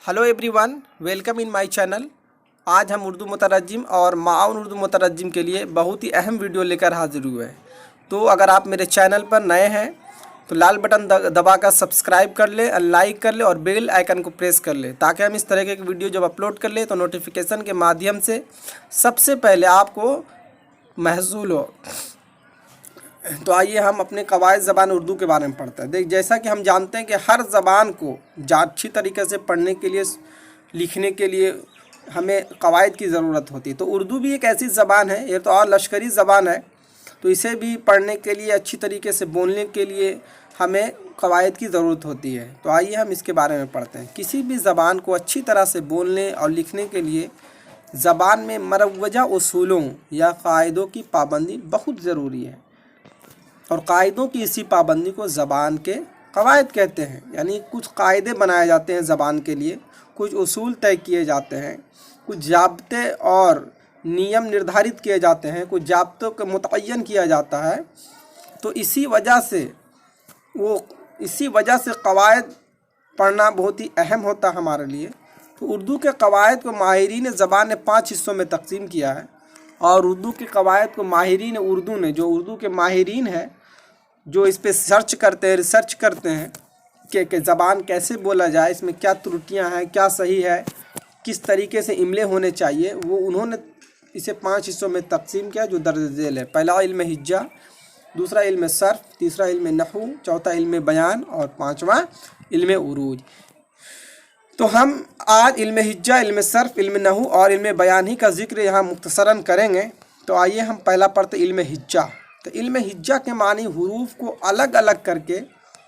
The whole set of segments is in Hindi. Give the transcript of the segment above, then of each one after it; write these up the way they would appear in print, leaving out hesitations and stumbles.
Hello everyone, welcome in my channel. आज हम उर्दू मुतरज्जिम और माउन उर्दू मुतरज्जिम के लिए बहुत ही अहम वीडियो लेकर हाजिर हुए हैं। तो अगर आप मेरे चैनल पर नए हैं तो लाल बटन दबाकर सब्सक्राइब कर ले, लाइक कर ले और बेल आइकन को प्रेस कर ले, ताकि हम इस तरह के वीडियो जब अपलोड कर ले तो नोटिफिकेशन के माध्यम से सबसे पहले आपको महसूल हो। तो आइए हम अपने कवायद ज़बान उर्दू के बारे में पढ़ते हैं। जैसा कि हम जानते हैं कि हर ज़बान को अच्छी तरीके से पढ़ने के लिए, लिखने के लिए हमें कवायद की ज़रूरत होती है। तो उर्दू भी एक ऐसी ज़बान है, ये तो और लश्करी ज़बान है, तो इसे भी पढ़ने के लिए, अच्छी तरीके से बोलने के लिए हमें कवायद की ज़रूरत होती है। तो आइए हम इसके बारे में पढ़ते हैं। किसी भी ज़बान को अच्छी तरह से बोलने और लिखने के लिए ज़बान में मरवजा उसूलों या कायदों की पाबंदी बहुत ज़रूरी है, और कायदों की इसी पाबंदी को ज़बान के कवायद कहते हैं। यानी कुछ कायदे बनाए जाते हैं ज़बान के लिए, कुछ उसूल तय किए जाते हैं, कुछ ज़ाब्ते और नियम निर्धारित किए जाते हैं, कुछ ज़ाब्तों को मुतय्यन किया जाता है। तो इसी वजह से कवायद पढ़ना बहुत ही अहम होता है हमारे लिए। तो उर्दू के कवायद को माहिरीन ज़बान ने 5 हिस्सों में तकसीम किया है, और उर्दू के कवायद को माहिरीन उर्दू ने, जो उर्दू के माहिरीन हैं, जो इस पे सर्च करते हैं, रिसर्च करते हैं कि ज़बान कैसे बोला जाए, इसमें क्या त्रुटियां हैं, क्या सही है, किस तरीके से इमले होने चाहिए, वो उन्होंने इसे 5 हिस्सों में तकसीम किया जो दर्ज झेल है। पहला इल्म हिज्जा, दूसरा इल्म सर्फ, तीसरा इल्म नहू, चौथा इल्म बयान और पाँचवा इल्म उरूज। तो हम आज इल्म हिज्जा, इल्म सर्फ, इल्म नहू और इल्म बयान ही का जिक्र यहाँ मुख्तसरन करेंगे। तो आइए हम पहला पढ़ते इल्म हिज्जा। तो इल्म हिज्जा के मानी हरूफ को अलग अलग करके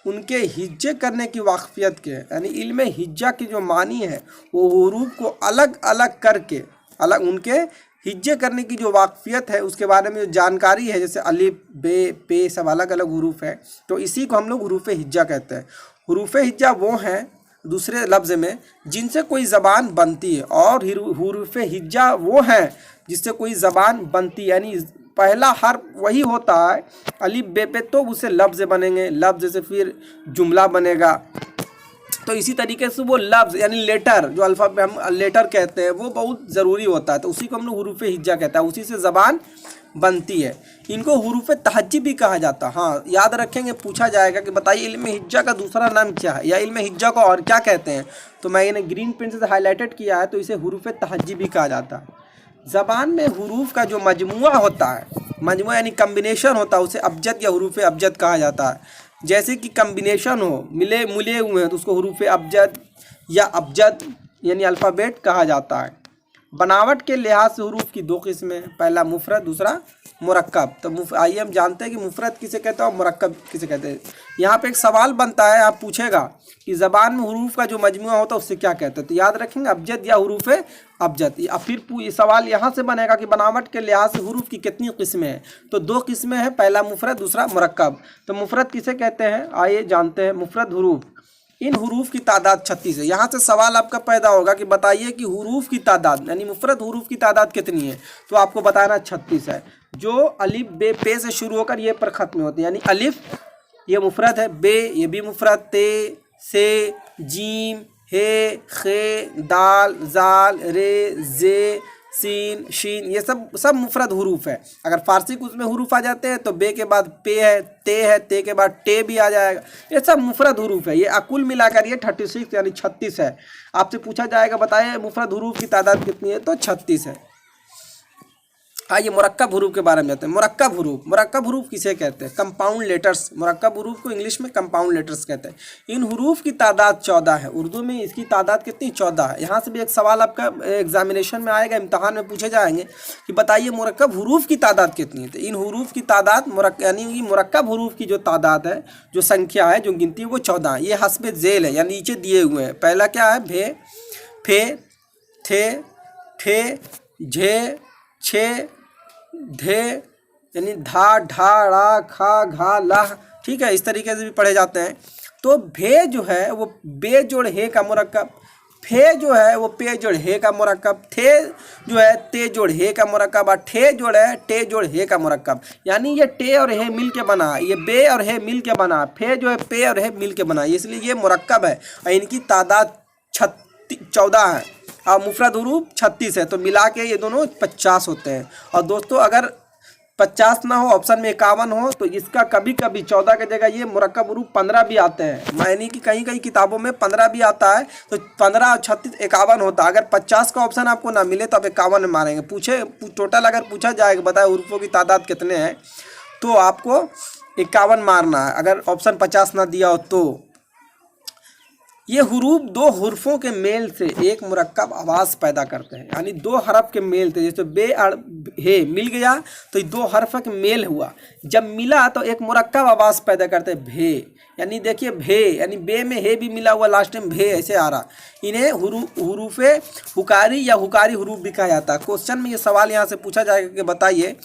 उनके हिज्जे करने की वाकफियत के, यानी इल्म हिज्जा की जो मानी है वो हरूफ को अलग अलग करके, उनके हिज्जे करने की जो वाकफियत है उसके बारे में जो जानकारी है, जैसे अलिफ, बे, पे सब अलग अलग हरूफ है, तो इसी को हम लोग हरूफ हिज्जा कहते हैं। हरूफ हिज्जा वो हैं, दूसरे लफ्ज़ में, जिनसे कोई ज़बान बनती है, और हरूफ हिज्जा वो हैं जिससे कोई ज़बान बनती है। यानी पहला हर्फ वही होता है अलिफ बे पे, तो उससे लफ्ज़ बनेंगे, लफ्ज़ से फिर जुमला बनेगा। तो इसी तरीके से वो लफ्ज़ यानी लेटर, जो अल्फ़ाबेट हम लेटर कहते हैं, वो बहुत ज़रूरी होता है। तो उसी को हम लोग हरूफ हिज्जा कहते हैं, उसी से ज़बान बनती है। इनको हरूफ तहज्जी भी कहा जाता है। हाँ, याद रखेंगे, पूछा जाएगा कि बताइए इल्म हिज्जा का दूसरा नाम क्या है, या इल्म हिज्जा को और क्या कहते हैं। तो मैंने ग्रीन पेन से हाईलाइटेड किया है, तो इसे हरूफ तहज्जी भी कहा जाता है। ज़बान में हरूफ का जो मजमुआ होता है, मजमुआ यानी कम्बिनेशन होता है, उसे अबजद या हरूफ अबजद कहा जाता है। जैसे कि कम्बिनेशन हो, मिले मुले हुए हैं, तो उसको हरूफ अबजद या अबजद यानी अल्फ़ाबेट कहा जाता है। बनावट के लिहाज से हरूफ की 2 किस्में हैं, पहला मुफरद, दूसरा मुरक्कब। तो आइए हम जानते हैं कि मुफरद किसे कहते हैं और मुरक्कब किसे कहते हैं। यहाँ पे एक सवाल बनता है, आप पूछेगा कि ज़बान में हरूफ का जो मजमुआ होता है उससे क्या कहते हैं। तो याद रखेंगे अबजद या हरूफ अबजद। या फिर सवाल यहाँ से बनेगा कि बनावट के लिहाज से हरूफ की कितनी किस्में हैं। तो 2 किस्में हैं, पहला मुफरद, दूसरा मुरक्कब। तो मुफरद किसे कहते हैं, आइए जानते हैं। मुफरद हरूफ, इन हरूफ की तादाद 36 है। यहाँ से सवाल आपका पैदा होगा कि बताइए कि हरूफ की तादाद, यानी मुफरद हरूफ की तादाद कितनी है। तो आपको बताना 36 है, जो अलिफ बे पे से शुरू होकर ये पर ख़त्म होती है। यानी अलिफ ये मुफरद है, बे ये भी मुफरद, ते, से, जीम, हे, खे, दाल, जाल, रे, जे, सीन, शीन, ये सब मुफरद हरूफ है। अगर फारसी के उसमें हरूफ आ जाते हैं तो बे के बाद पे है, ते के बाद टे भी आ जाएगा। ये सब मुफरद हरूफ है। ये कुल मिलाकर ये 36 यानी 36 है। आपसे पूछा जाएगा बताइए मुफरद हरूफ की तादाद कितनी है, तो 36 है। आइए मुरक्कब हरूफ के बारे में जानते हैं। मुरक्कब हरूफ किसे कहते हैं, कंपाउंड लेटर्स। मुरक्कब हरूफ को इंग्लिश में कंपाउंड लेटर्स कहते हैं। इन हरूफ की तादाद 14 है। उर्दू में इसकी तादाद कितनी, 14 है। यहाँ से भी एक सवाल आपका एग्जामिनेशन में आएगा, इम्तहान में पूछे जाएंगे कि बताइए मुरक्कब हरूफ की तादाद कितनी है। तो इन हरूफ की तादाद यानी मुरक्कब हरूफ की जो तादाद है, जो संख्या है, जो गिनती है, वो 14 है। ये हस्बे झेल है, यानी नीचे दिए हुए हैं। पहला क्या है, भे, फे, थे, ठे, झे, छे, धे, यानी धा, ढा, ड़ा, खा, घा, लाह। ठीक है, इस तरीके से भी पढ़े जाते हैं। तो भे जो है वो बे जोड़ हे का मुरक्कब, फे जो है वो पे जोड़ हे का मुरक्कब, थे जो है ते जोड़ हे का मुरक्कब, और ठे जोड़ है टे जोड़ हे का मुरक्कब। यानी ये टे और हे मिल के बना, ये बे और हे मिल के बना, फे जो है पे और हे मिल के बना, इसलिए ये मुरक्कब है। और इनकी तादाद 14 है और मुफरद हरूफ 36 है, तो मिला के ये दोनों 50 होते हैं। और दोस्तों अगर 50 ना हो, ऑप्शन में 51 हो, तो इसका कभी कभी 14 की जगह ये मुरक्कब हरूफ 15 भी आते हैं, यानी कि कहीं कहीं किताबों में 15 भी आता है, तो 15 और 36 51 होता है। अगर 50 का ऑप्शन आपको ना मिले तो आप 51 में मारेंगे। टोटल अगर पूछा जाएगा बताए हरूफों की तादाद कितने हैं, तो आपको 51 मारना है अगर ऑप्शन 50 ना दिया हो तो। ये हुरूफ दो हुर्फों के मेल से एक मुरक्कब आवाज़ पैदा करते हैं, यानी दो हरफ के मेल से, जैसे बे और हे मिल गया तो ये दो हरफ का मेल हुआ, जब मिला तो एक मुरक्कब आवाज़ पैदा करते हैं भे। यानी देखिए भे, यानी बे में हे भी मिला हुआ, लास्ट में भे ऐसे आ रहा, इन्हें हुरूफे हुकारी या हुकारी हुरूफ भी कहा जाता है। क्वेश्चन में ये सवाल यहाँ से पूछा जाएगा कि बताइए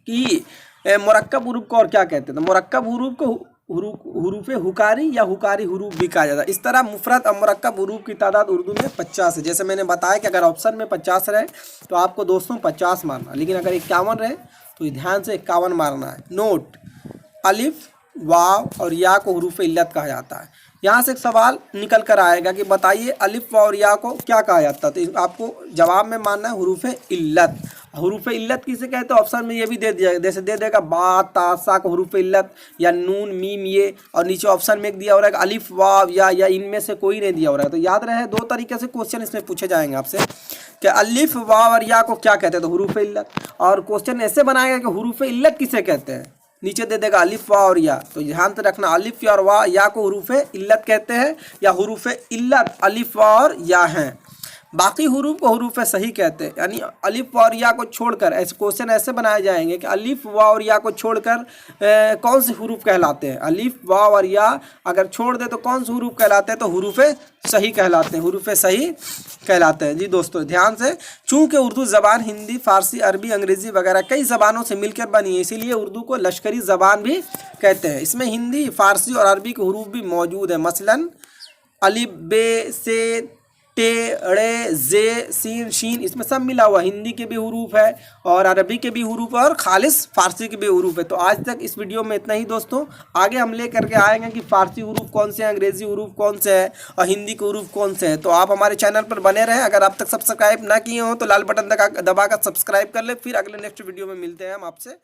कि मुरक्कब हुरूफ को और क्या कहते हैं, तो मुरक्कब हुरूफ को हुरूफे हुकारी या हुकारी हुरूफ भी कहा जाता है। इस तरह मुफरद और मुरक्कब हुरूफ की तादाद उर्दू में 50 है। जैसे मैंने बताया कि अगर ऑप्शन में 50 रहे तो आपको दोस्तों 50 मारना, लेकिन अगर 51 रहे तो ध्यान से 51 मारना है। नोट, अलिफ वाव और या को हुरूफ इल्लत कहा जाता है। यहाँ से एक सवाल निकल कर आएगा कि बताइए अलिफ वाव और या को क्या कहा जाता है, तो आपको जवाब में मानना है हुरूफ इल्लत। हुरूफ इल्लत किसे कहते हैं, ऑप्शन में ये भी दे दिया, जैसे दे देगा बा ता सा को हुरूफ इल्लत, या नून मीम ये, और नीचे ऑप्शन में एक दिया हो रहा है अलिफ वाव या इनमें से कोई नहीं दिया हो रहा है। तो याद रहे दो तरीके से क्वेश्चन इसमें पूछे जाएंगे आपसे कि अलिफ वाव और या को क्या कहते हैं, तो हुरूफ इल्लत। और क्वेश्चन ऐसे बनाएगा कि हुरूफ इल्लत किसे कहते हैं, नीचे दे देगा अलिफ वाह और या, तो ध्यान से रखना अलिफ और वाह या को हुरूफ इल्लत कहते हैं या हुरूफ इल्लत अलिफ वाह और या हैं। बाकी हुरूफ को हुरूफ सही कहते हैं, यानी अलिफ वाह और या को छोड़कर ऐसे क्वेश्चन ऐसे बनाए जाएंगे कि अलिफ वाह और या को छोड़कर कौन से हुरूफ कहलाते हैं। अलिफ वाह और या अगर छोड़ दे तो कौन से हुरूफ कहलाते हैं, तो हुरूफ सही कहलाते हैं, हुरूफ सही कहलाते हैं। जी दोस्तों ध्यान से, चूँकि उर्दू ज़बान हिंदी, फ़ारसी, अरबी, अंग्रेज़ी वगैरह कई ज़बानों से मिलकर बनी है, इसीलिए उर्दू को लश्करी ज़बान भी कहते हैं। इसमें हिंदी, फ़ारसी और अरबी के हुरूफ भी मौजूद है, मसलन अलिफ, बे, से, टे, ड़े, जे, सीन, शीन, इसमें सब मिला हुआ। हिंदी के भी हुरूफ है और अरबी के भी हुरूफ है और खालिस फ़ारसी के भी हुरूफ है। तो आज तक इस वीडियो में इतना ही दोस्तों, आगे हम ले करके आएंगे कि फ़ारसी हुरूफ कौन से हैं, अंग्रेज़ी हुरूफ कौन से हैं और हिंदी के हुरूफ कौन से हैं। तो आप हमारे चैनल पर बने रहें। अगर आप तक सब्सक्राइब ना किए हो तो लाल बटन दबा कर सब्सक्राइब कर ले। फिर अगले नेक्स्ट वीडियो में मिलते हैं हम आपसे।